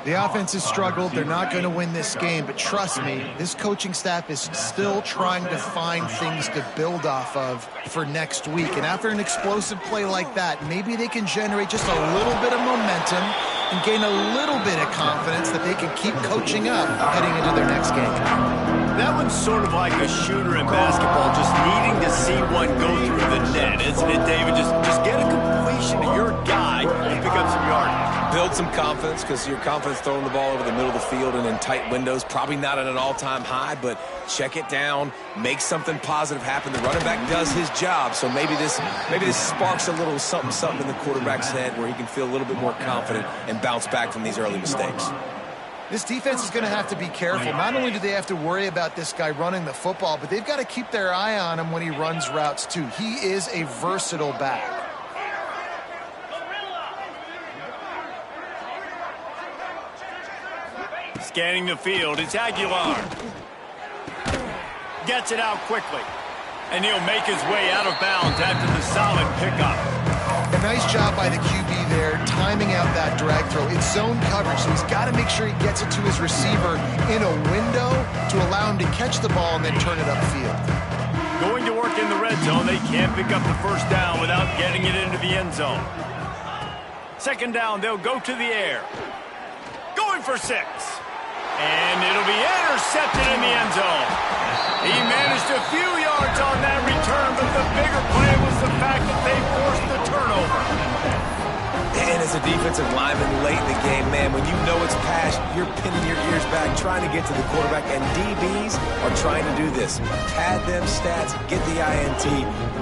The offense has struggled. They're not going to win this game, but trust me, this coaching staff is still trying to find things to build off of for next week. And after an explosive play like that, maybe they can generate just a little bit of momentum and gain a little bit of confidence that they can keep coaching up heading into their next game. That one's sort of like a shooter in basketball, just needing to see one go through the net, isn't it, David? Just get a completion to your guy and pick up some yardage. Build some confidence, because your confidence throwing the ball over the middle of the field and in tight windows, probably not at an all-time high, but check it down, make something positive happen. The running back does his job, so maybe this sparks a little something in the quarterback's head where he can feel a little bit more confident and bounce back from these early mistakes. This defense is going to have to be careful. Not only do they have to worry about this guy running the football, but they've got to keep their eye on him when he runs routes too. He is a versatile back. Scanning the field, it's Aguilar. Gets it out quickly. And he'll make his way out of bounds after the solid pickup. A nice job by the QB there, timing out that drag throw. It's zone coverage, so he's got to make sure he gets it to his receiver in a window to allow him to catch the ball and then turn it upfield. Going to work in the red zone, they can't pick up the first down without getting it into the end zone. Second down, they'll go to the air. Going for 6. And it'll be intercepted in the end zone. He managed a few yards on that return, but the bigger play was the fact that they forced the turnover. And as a defensive lineman late in the game, man, when you know it's pass, you're pinning your ears back, trying to get to the quarterback, and DBs are trying to do this. Pad them stats, get the INT.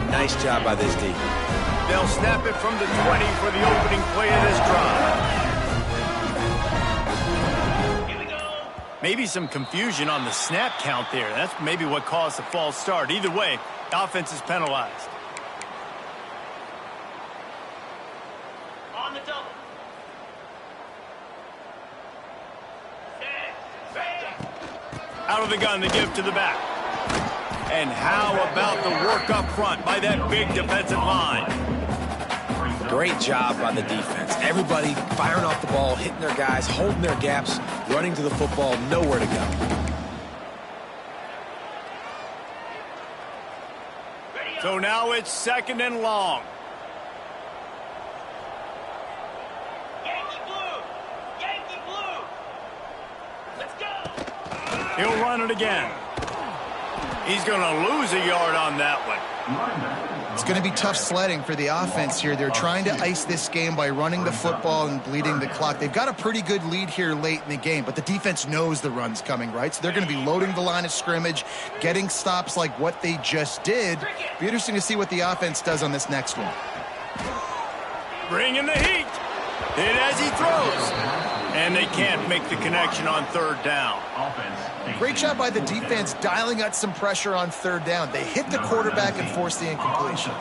Nice job by this D. They'll snap it from the 20 for the opening play of this drive. Maybe some confusion on the snap count there. That's maybe what caused the false start. Either way, the offense is penalized. On the double. Out of the gun, they give to the back. And how about the work up front by that big defensive line? Great job by the defense. Everybody firing off the ball, hitting their guys, holding their gaps, running to the football, nowhere to go. So now it's 2nd and long. Yankee blue! Yankee blue! Let's go! He'll run it again. He's going to lose a yard on that one. It's going to be tough sledding for the offense here. They're trying to ice this game by running the football and bleeding the clock. They've got a pretty good lead here late in the game, but the defense knows the run's coming, right? So they're going to be loading the line of scrimmage, getting stops like what they just did. Be interesting to see what the offense does on this next one. Bringing the heat. Hit as he throws. And they can't make the connection on 3rd down. Great job by the defense dialing out some pressure on 3rd down. They hit the quarterback and forced the incompletion.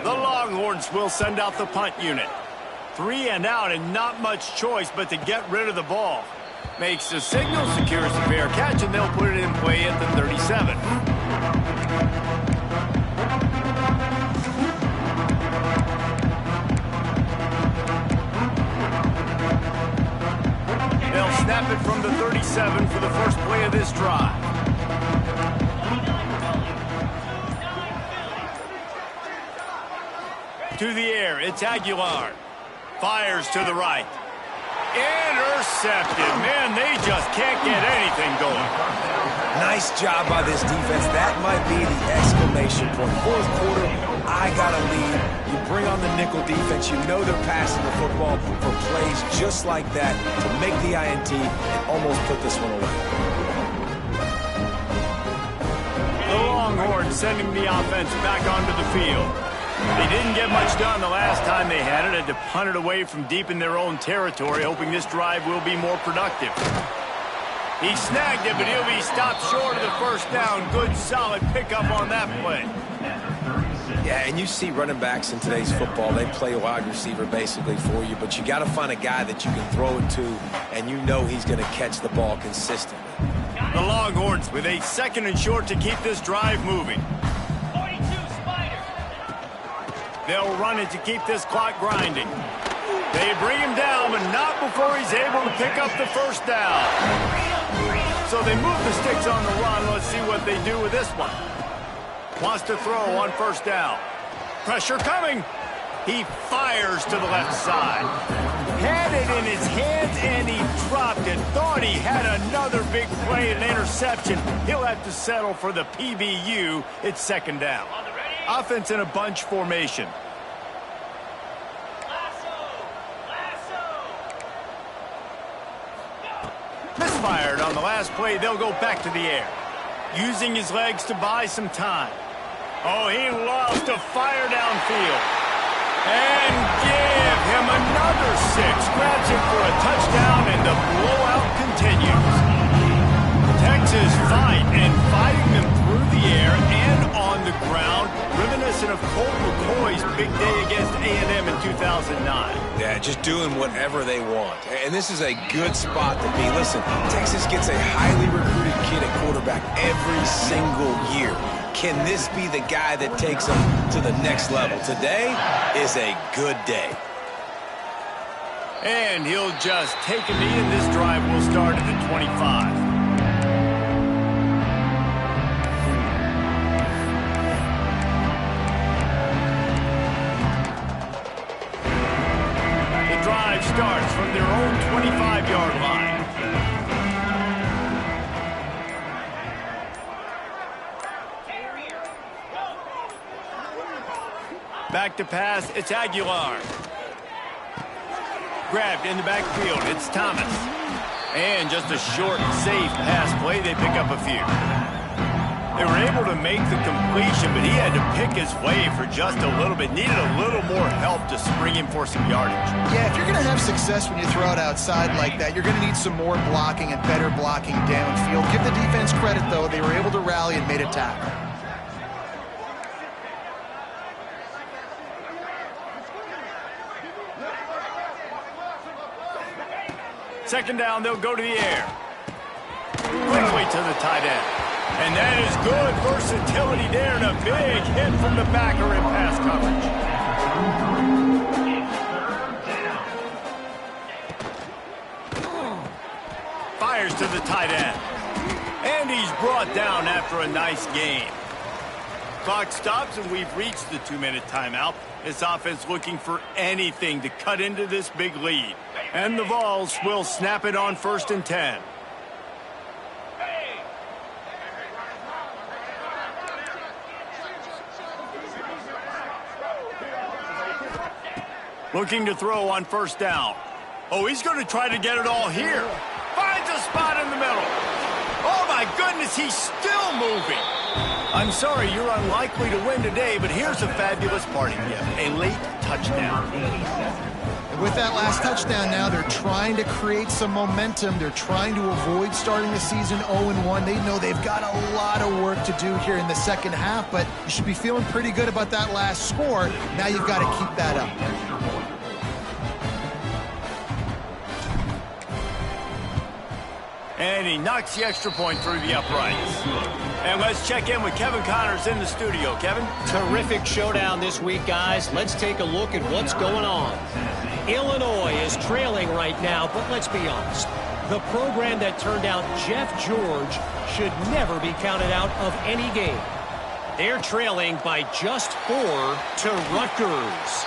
The Longhorns will send out the punt unit. 3 and out and not much choice but to get rid of the ball. Makes the signal, secures the fair catch, and they'll put it in play at the 37. They'll snap it from the 37 for the first play of this drive. To the air, it's Aguilar. Fires to the right. Intercepted. Man, they just can't get anything going. Nice job by this defense. That might be the exclamation point. 4th quarter, I got a lead. You bring on the nickel defense. You know they're passing the football for plays just like that to make the INT and almost put this one away. The Longhorns sending the offense back onto the field. They didn't get much done the last time they had it. Had to punt it away from deep in their own territory, hoping this drive will be more productive. He snagged it, but he'll be stopped short of the first down. Good, solid pickup on that play. Yeah, and you see running backs in today's football, they play wide receiver basically for you, but you got to find a guy that you can throw it to, and you know he's going to catch the ball consistently. The Longhorns with a 2nd and short to keep this drive moving. 42 Spider! They'll run it to keep this clock grinding. They bring him down, but not before he's able to pick up the first down. So they move the sticks on the run. Let's see what they do with this one. Wants to throw on 1st down. Pressure coming. He fires to the left side. Had it in his hands, and he dropped it. Thought he had another big play, an interception. He'll have to settle for the PBU. It's 2nd down. Offense in a bunch formation. Misfired on the last play. They'll go back to the air. Using his legs to buy some time. Oh, he loves to fire downfield. And give him another 6. Grabs him for a touchdown, and the blowout continues. Texas fighting them through the air and on the ground. Reminiscent of Colt McCoy's big day against A&M in 2009. Yeah, just doing whatever they want. And this is a good spot to be. Listen, Texas gets a highly recruited kid at quarterback every single year. Can this be the guy that takes them to the next level? Today is a good day. And he'll just take a knee, and this drive will start at the 25. The drive starts from their own 25-yard line. Back to pass, it's Aguilar. Grabbed in the backfield, it's Thomas. And just a short, safe pass play, they pick up a few. They were able to make the completion, but he had to pick his way for just a little bit. Needed a little more help to spring him for some yardage. Yeah, if you're going to have success when you throw it outside like that, you're going to need some more blocking and better blocking downfield. Give the defense credit, though. They were able to rally and made a tackle. Second down, they'll go to the air. Quickly to the tight end. And that is good versatility there, and a big hit from the backer in pass coverage. Fires to the tight end. And he's brought down after a nice gain. Clock stops, and we've reached the 2-minute timeout. This offense looking for anything to cut into this big lead. And the Vols will snap it on 1st and 10. Looking to throw on 1st down. Oh, he's going to try to get it all here. Finds a spot in the middle. Oh, my goodness, he's still moving. I'm sorry, you're unlikely to win today, but here's a fabulous parting gift. A late touchdown. And with that last touchdown now, they're trying to create some momentum. They're trying to avoid starting the season 0-1. They know they've got a lot of work to do here in the second half, but you should be feeling pretty good about that last score. Now you've got to keep that up. And he knocks the extra point through the uprights. And let's check in with Kevin Connors in the studio. Kevin? Terrific showdown this week, guys. Let's take a look at what's going on. Illinois is trailing right now, but let's be honest. The program that turned out Jeff George should never be counted out of any game. They're trailing by just 4 to Rutgers.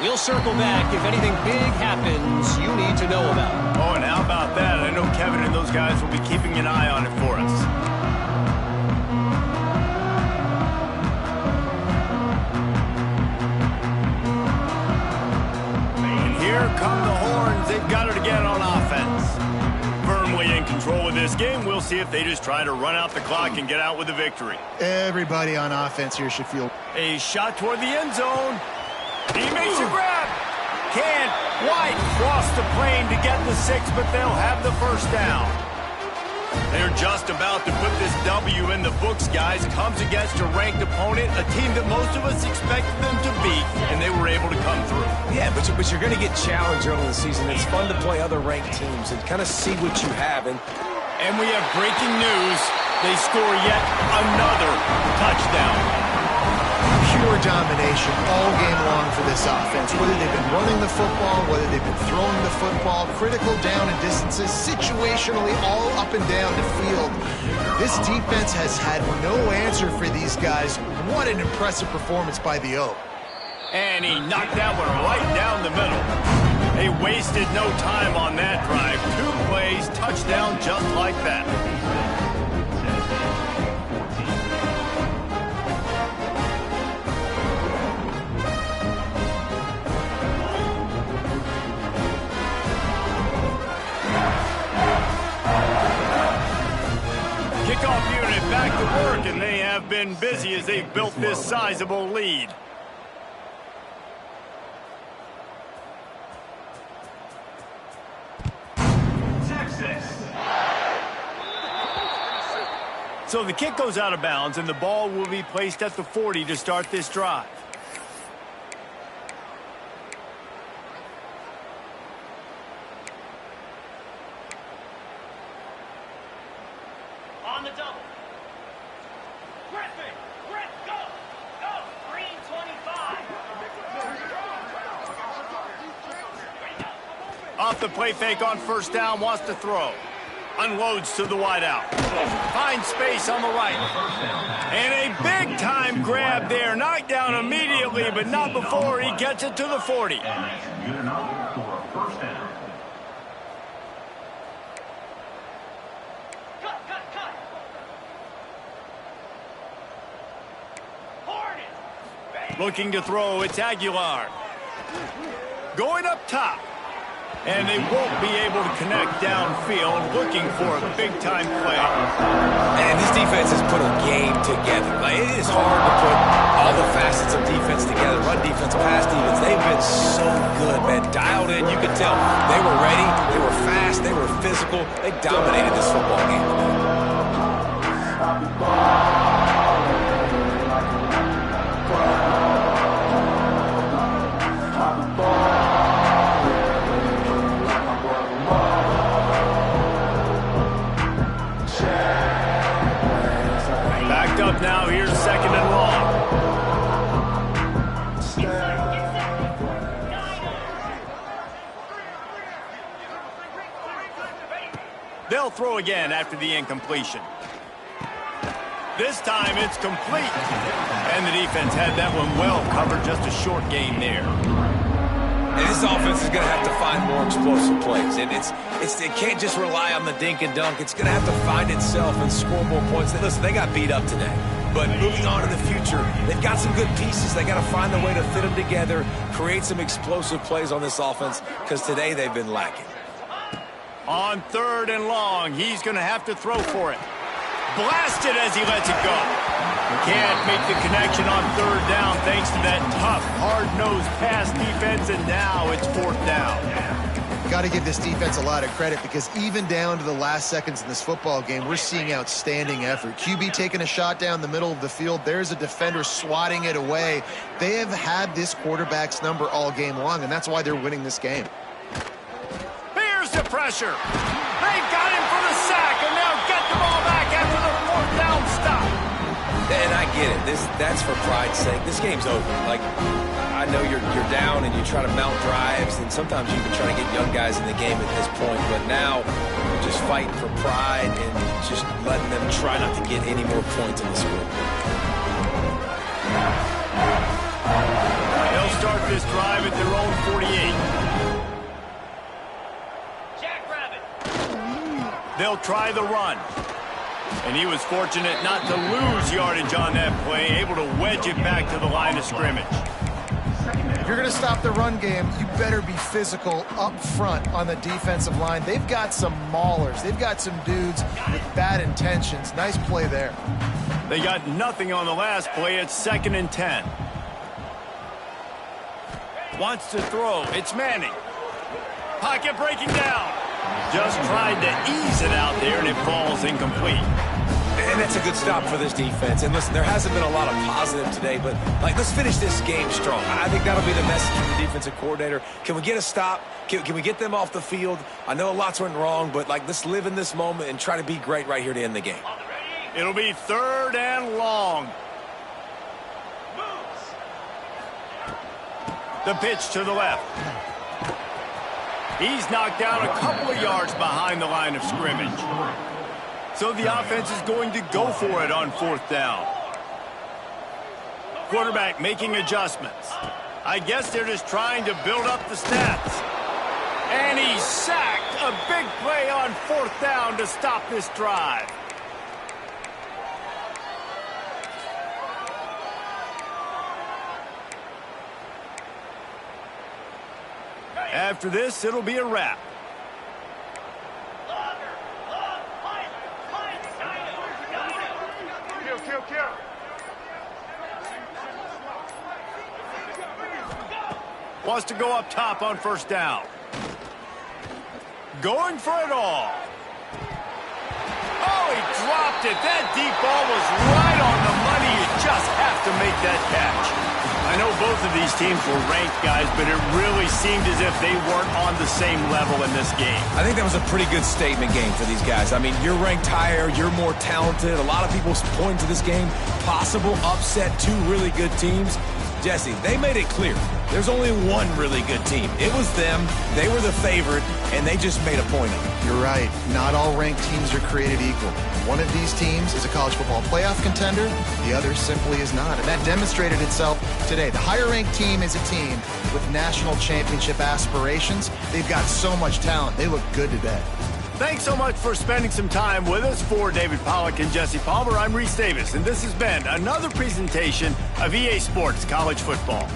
We'll circle back if anything big happens you need to know about. Oh, and how about that? I know Kevin and those guys will be keeping an eye on it for us. And here come the horns. They've got it again on offense. Firmly in control of this game. We'll see if they just try to run out the clock and get out with a victory. Everybody on offense here should feel. A shot toward the end zone. He makes a grab. Can't quite cross the plane to get the 6, but they'll have the 1st down. They're just about to put this W in the books, guys. Comes against a ranked opponent, a team that most of us expected them to beat, and they were able to come through. Yeah, but you're going to get challenged early in the season. It's fun to play other ranked teams and kind of see what you have. And we have breaking news. They score yet another touchdown. Pure domination all game long for this offense. Whether they've been running the football, whether they've been throwing the football, critical down and distances, situationally all up and down the field. This defense has had no answer for these guys. What an impressive performance by the O. And he knocked that one right down the middle. They wasted no time on that drive. 2 plays, touchdown just like that. Kickoff unit back to work, and they have been busy as they've built this sizable lead. So the kick goes out of bounds, and the ball will be placed at the 40 to start this drive. the double. Griffin, go! Go! Green 25. Off the play fake on first down, wants to throw. Unloads to the wideout. Finds space on the right. And a big-time grab there. Knocked down immediately, but not before he gets it to the 40. And that's good enough for a first down. Cut! Hornet! Looking to throw, it's Aguilar. Going up top. And they won't be able to connect downfield, looking for a big-time play. And this defense has put a game together. Like, it is hard to put all the facets of defense together. Run defense, pass defense. They've been so good, man. Dialed in. You could tell they were ready. They were fast. They were physical. They dominated this football game today. Up now, here's second and long. They'll throw again after the incompletion. This time it's complete. And the defense had that one well covered, just a short gain there. And this offense is going to have to find more explosive plays. And it can't just rely on the dink and dunk. It's going to have to find itself and score more points. Listen, they got beat up today. But moving on to the future, they've got some good pieces. They got to find a way to fit them together, create some explosive plays on this offense, because today they've been lacking. On third and long, he's going to have to throw for it. Blasted as he lets it go. Can't make the connection on third down thanks to that tough, hard-nosed pass defense, and now it's fourth down. Got to give this defense a lot of credit, because even down to the last seconds in this football game, we're seeing outstanding effort. QB taking a shot down the middle of the field. There's a defender swatting it away. They have had this quarterback's number all game long, and that's why they're winning this game. Here's the pressure. They got him for the sack, and now get the ball back after the fourth down stop. And I get it. That's for pride's sake. This game's over. Like, I know you're down and you try to mount drives, and sometimes you can try to get young guys in the game at this point. But now you're just fighting for pride and just letting them try not to get any more points in the score. They'll start this drive at their own 48. Jackrabbit. They'll try the run. And he was fortunate not to lose yardage on that play, able to wedge it back to the line of scrimmage. If you're going to stop the run game, you better be physical up front on the defensive line. They've got some maulers. They've got some dudes with bad intentions. Nice play there. They got nothing on the last play. It's 2nd and 10. Wants to throw. It's Manning. Pocket breaking down. Just tried to ease it out there, and it falls incomplete. And that's a good stop for this defense. And listen, there hasn't been a lot of positive today, but let's finish this game strong. I think that'll be the message from the defensive coordinator. Can we get a stop? Can we get them off the field? I know lots went wrong, but let's live in this moment and try to be great right here to end the game. It'll be 3rd and long. The pitch to the left. He's knocked down a couple of yards behind the line of scrimmage. So the offense is going to go for it on 4th down. Quarterback making adjustments. I guess they're just trying to build up the stats. And he's sacked. A big play on 4th down to stop this drive. After this, it'll be a wrap. Wants to go up top on 1st down. Going for it all. Oh, he dropped it. That deep ball was right on the money. You just have to make that catch. I know both of these teams were ranked, guys, but it really seemed as if they weren't on the same level in this game. I think that was a pretty good statement game for these guys. I mean, you're ranked higher, you're more talented. A lot of people point to this game, possible upset, two really good teams. Jesse, they made it clear. There's only one really good team. It was them. They were the favorite, and they just made a point of it. You're right. Not all ranked teams are created equal. One of these teams is a college football playoff contender. The other simply is not. And that demonstrated itself today. The higher-ranked team is a team with national championship aspirations. They've got so much talent. They look good today. Thanks so much for spending some time with us. For David Pollack and Jesse Palmer, I'm Reese Davis, and this has been another presentation of EA Sports College Football.